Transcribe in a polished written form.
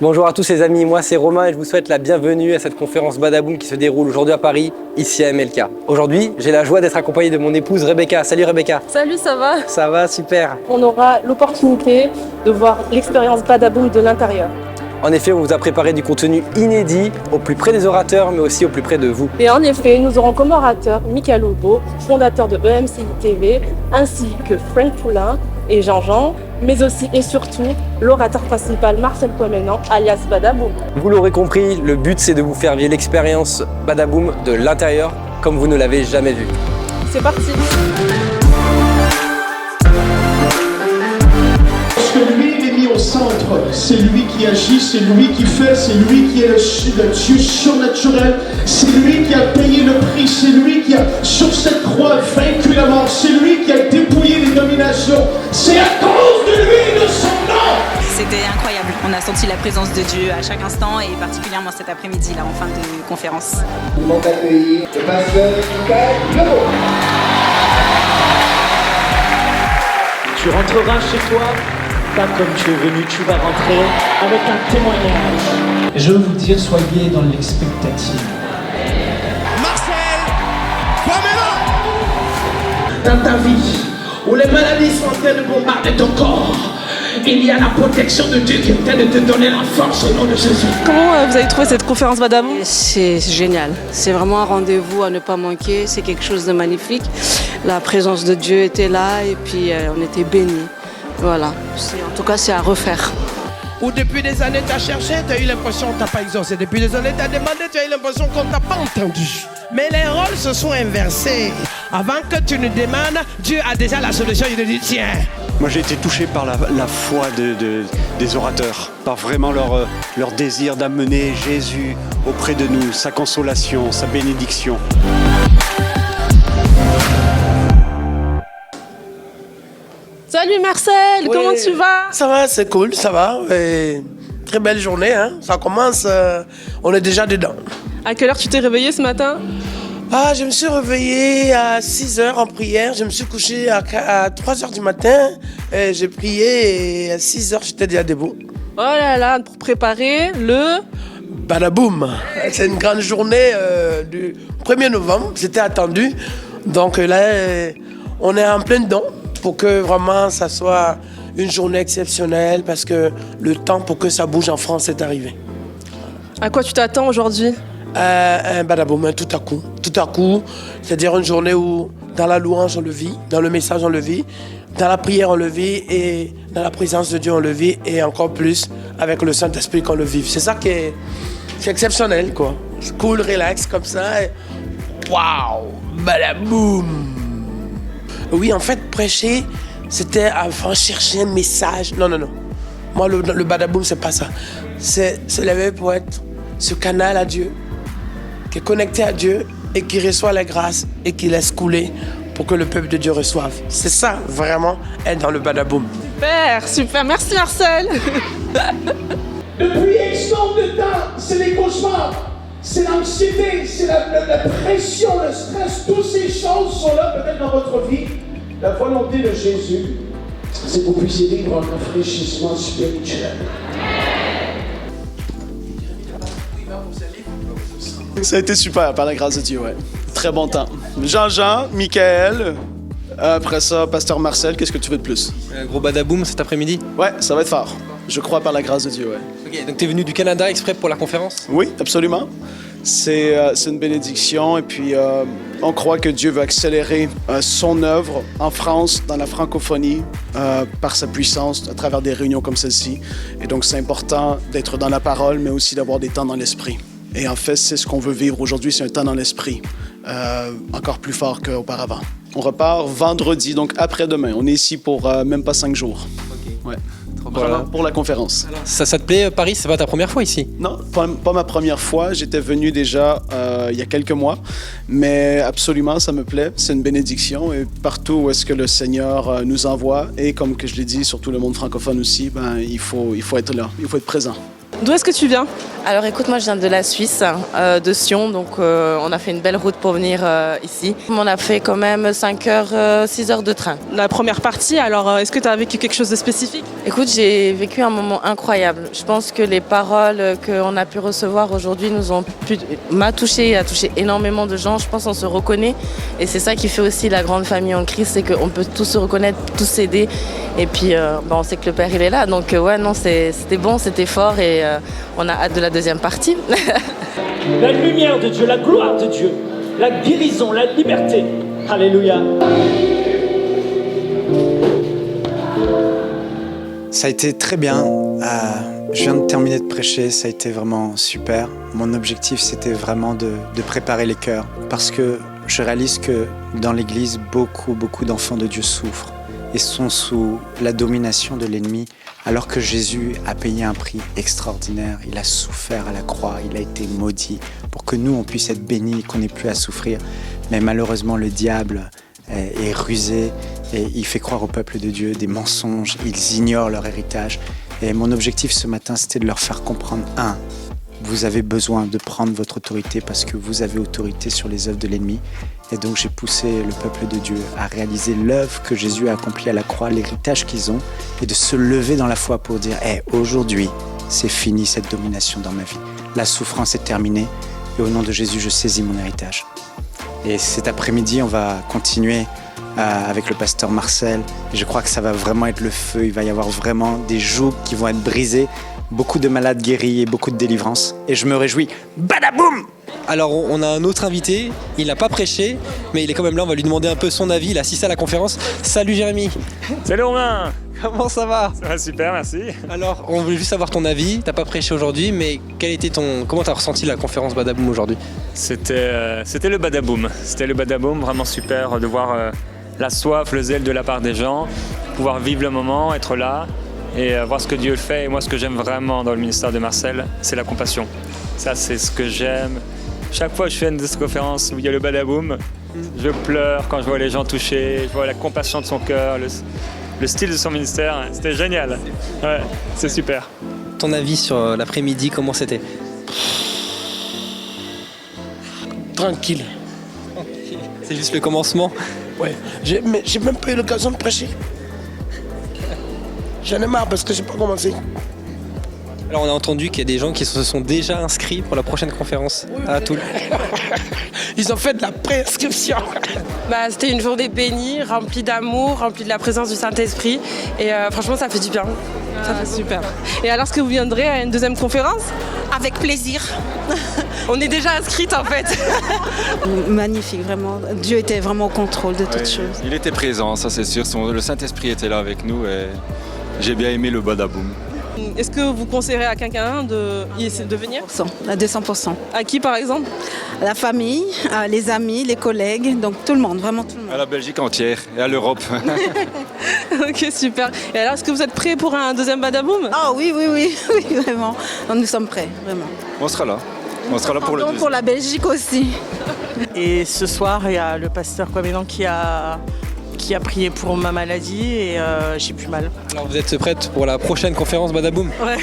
Bonjour à tous les amis, moi c'est Romain et je vous souhaite la bienvenue à cette conférence Badaboum qui se déroule aujourd'hui à Paris, ici à MLK. Aujourd'hui, j'ai la joie d'être accompagné de mon épouse Rebecca. Salut Rebecca. Salut, ça va? Ça va, super. On aura l'opportunité de voir l'expérience Badaboum de l'intérieur. En effet, on vous a préparé du contenu inédit, au plus près des orateurs, mais aussi au plus près de vous. Et en effet, nous aurons comme orateur Michael Lobo, fondateur de EMCI TV, ainsi que Frank Poulain et Jean-Jean, mais aussi et surtout l'orateur principal Marcel Poiménan, alias Badaboum. Vous l'aurez compris, le but c'est de vous faire vivre l'expérience Badaboum de l'intérieur, comme vous ne l'avez jamais vu. C'est parti! Au centre, c'est lui qui agit, c'est lui qui fait, c'est lui qui est le Dieu surnaturel, c'est lui qui a payé le prix, c'est lui qui a, sur cette croix, vaincu la mort, c'est lui qui a dépouillé les dominations, c'est à cause de lui, de son nom. C'était incroyable, on a senti la présence de Dieu à chaque instant et particulièrement cet après-midi là en fin de conférence. Nous allons accueillir le pasteur Michael Lobo. Tu rentreras chez toi, pas comme tu es venu, tu vas rentrer avec un témoignage. Je veux vous dire, soyez dans l'expectative. Marcel Poiménan. Dans ta vie, où les maladies sont en train de bombarder ton corps, il y a la protection de Dieu qui est en train de te donner la force au nom de Jésus. Comment vous avez trouvé cette conférence Badaboum? C'est génial, c'est vraiment un rendez-vous à ne pas manquer, c'est quelque chose de magnifique. La présence de Dieu était là et puis on était bénis. Voilà, en tout cas c'est à refaire. Ou depuis des années tu as cherché, tu as eu l'impression que tu n'as pas exaucé. Depuis des années tu as demandé, tu as eu l'impression qu'on ne t'a pas entendu. Mais les rôles se sont inversés. Avant que tu ne demandes, Dieu a déjà la solution, il te dit tiens. Moi j'ai été touché par la foi des orateurs, par vraiment leur désir d'amener Jésus auprès de nous, sa consolation, sa bénédiction. Salut Marcel, Oui. comment tu vas? Ça va, c'est cool, ça va. Et très belle journée, hein. Ça commence, on est déjà dedans. À quelle heure tu t'es réveillé ce matin? Ah, je me suis réveillé à 6h en prière, je me suis couché à 3h du matin, et j'ai prié et à 6h j'étais déjà debout. Oh là là, pour préparer le... Badaboum. C'est une grande journée du 1er novembre, c'était attendu. Donc là, on est en plein dedans pour que vraiment ça soit une journée exceptionnelle parce que le temps pour que ça bouge en France est arrivé. À quoi tu t'attends aujourd'hui? Un badaboum, un tout à coup, c'est-à-dire une journée où dans la louange on le vit, dans le message on le vit, dans la prière on le vit et dans la présence de Dieu on le vit et encore plus avec le Saint-Esprit qu'on le vive. C'est ça qui est exceptionnel quoi. C'est cool, relax comme ça. Et... Waouh, badaboum. Oui, en fait, prêcher, c'était avant chercher un message. Non. Moi, le badaboum, c'est pas ça. C'est se lever pour être ce canal à Dieu, qui est connecté à Dieu et qui reçoit la grâce et qui laisse couler pour que le peuple de Dieu reçoive. C'est ça, vraiment, être dans le badaboum. Super, merci Marcel. Depuis X nombre de temps, c'est les cauchemars, c'est l'anxiété, c'est la pression, le stress, toutes ces choses sont là peut-être dans votre vie. La volonté de Jésus, c'est que vous puissiez vivre un rafraîchissement spirituel. Ça a été super, par la grâce de Dieu, ouais. Très bon temps. Jean-Jean, Michael, après ça, Pasteur Marcel, qu'est-ce que tu veux de plus? Gros Badaboum cet après-midi? Ouais, ça va être fort. Je crois par la grâce de Dieu, ouais. Ok, donc t'es venu du Canada exprès pour la conférence? Oui, absolument. C'est une bénédiction et puis on croit que Dieu veut accélérer son œuvre en France, dans la francophonie, par sa puissance, à travers des réunions comme celle-ci. Et donc c'est important d'être dans la parole, mais aussi d'avoir des temps dans l'esprit. Et en fait, c'est ce qu'on veut vivre aujourd'hui, c'est un temps dans l'esprit, encore plus fort qu'auparavant. On repart vendredi, donc après-demain. On est ici pour même pas 5 jours. Ok. Ouais. Voilà. Pour la conférence. Alors, ça te plaît, Paris? C'est pas ta première fois ici? Non, pas ma première fois. J'étais venu déjà il y a quelques mois. Mais absolument, ça me plaît. C'est une bénédiction. Et partout où est-ce que le Seigneur nous envoie, et comme que je l'ai dit, surtout le monde francophone aussi, il faut être là. Il faut être présent. D'où est-ce que tu viens? Alors écoute, moi je viens de la Suisse, de Sion, donc on a fait une belle route pour venir ici. On a fait quand même 5 heures, 6 heures de train. La première partie, alors est-ce que tu as vécu quelque chose de spécifique? Écoute, j'ai vécu un moment incroyable. Je pense que les paroles qu'on a pu recevoir aujourd'hui m'a touché, a touché énormément de gens. Je pense qu'on se reconnaît et c'est ça qui fait aussi la grande famille en Christ, c'est qu'on peut tous se reconnaître, tous s'aider. Et puis on sait que le Père il est là, donc ouais non, c'était bon, c'était fort et on a hâte de la deuxième partie. La lumière de Dieu, la gloire de Dieu, la guérison, la liberté. Alléluia. Ça a été très bien. Je viens de terminer de prêcher, ça a été vraiment super. Mon objectif, c'était vraiment de préparer les cœurs parce que je réalise que dans l'Église, beaucoup d'enfants de Dieu souffrent et sont sous la domination de l'ennemi, alors que Jésus a payé un prix extraordinaire. Il a souffert à la croix, il a été maudit pour que nous, on puisse être bénis, qu'on n'ait plus à souffrir. Mais malheureusement, le diable est rusé et il fait croire au peuple de Dieu des mensonges, ils ignorent leur héritage. Et mon objectif ce matin, c'était de leur faire comprendre, vous avez besoin de prendre votre autorité parce que vous avez autorité sur les œuvres de l'ennemi. Et donc j'ai poussé le peuple de Dieu à réaliser l'œuvre que Jésus a accomplie à la croix, l'héritage qu'ils ont, et de se lever dans la foi pour dire aujourd'hui, c'est fini cette domination dans ma vie. La souffrance est terminée et au nom de Jésus, je saisis mon héritage. Et cet après-midi, on va continuer avec le pasteur Marcel. Et je crois que ça va vraiment être le feu. Il va y avoir vraiment des jougs qui vont être brisés, beaucoup de malades guéris et beaucoup de délivrance. Et je me réjouis. Badaboum! Alors on a un autre invité, il n'a pas prêché, mais il est quand même là, on va lui demander un peu son avis, il a assisté à la conférence. Salut Jérémy. Salut Romain. Comment ça va? Ça va super, merci. Alors on voulait juste savoir ton avis, t'as pas prêché aujourd'hui, mais comment t'as ressenti la conférence Badaboum aujourd'hui? C'était le Badaboum, vraiment super de voir la soif, le zèle de la part des gens, pouvoir vivre le moment, être là et voir ce que Dieu fait. Et moi ce que j'aime vraiment dans le ministère de Marcel, c'est la compassion. Ça c'est ce que j'aime. Chaque fois que je fais une conférence où il y a le Badaboum, je pleure quand je vois les gens touchés, je vois la compassion de son cœur, le style de son ministère, c'était génial. Ouais, c'est super. Ton avis sur l'après-midi, comment c'était? Tranquille. C'est juste le commencement? Ouais, j'ai même pas eu l'occasion de prêcher. J'en ai marre parce que j'ai pas commencé. Alors on a entendu qu'il y a des gens qui se sont déjà inscrits pour la prochaine conférence à Toul. Ils ont fait de la préinscription. C'était une journée bénie, remplie d'amour, remplie de la présence du Saint-Esprit. Et franchement, ça fait du bien. Ça fait super. Et alors, est-ce que vous viendrez à une deuxième conférence? Avec plaisir. On est déjà inscrites en fait. Magnifique, vraiment. Dieu était vraiment au contrôle de toutes choses. Il était présent, ça c'est sûr. Le Saint-Esprit était là avec nous et j'ai bien aimé le Badaboum. Est-ce que vous conseillerez à quelqu'un de venir? À 200%. À qui par exemple? La famille, les amis, les collègues, donc tout le monde, vraiment tout le monde. À la Belgique entière et à l'Europe. Ok, super. Et alors, est-ce que vous êtes prêts pour un deuxième Badaboum? Ah oui, vraiment. Nous sommes prêts, vraiment. On sera là. On sera là pour le deuxième. Pour la Belgique aussi. Et ce soir, il y a le pasteur Kwamenan qui a prié pour ma maladie et j'ai plus mal. Alors vous êtes prête pour la prochaine conférence Badaboum? Ouais.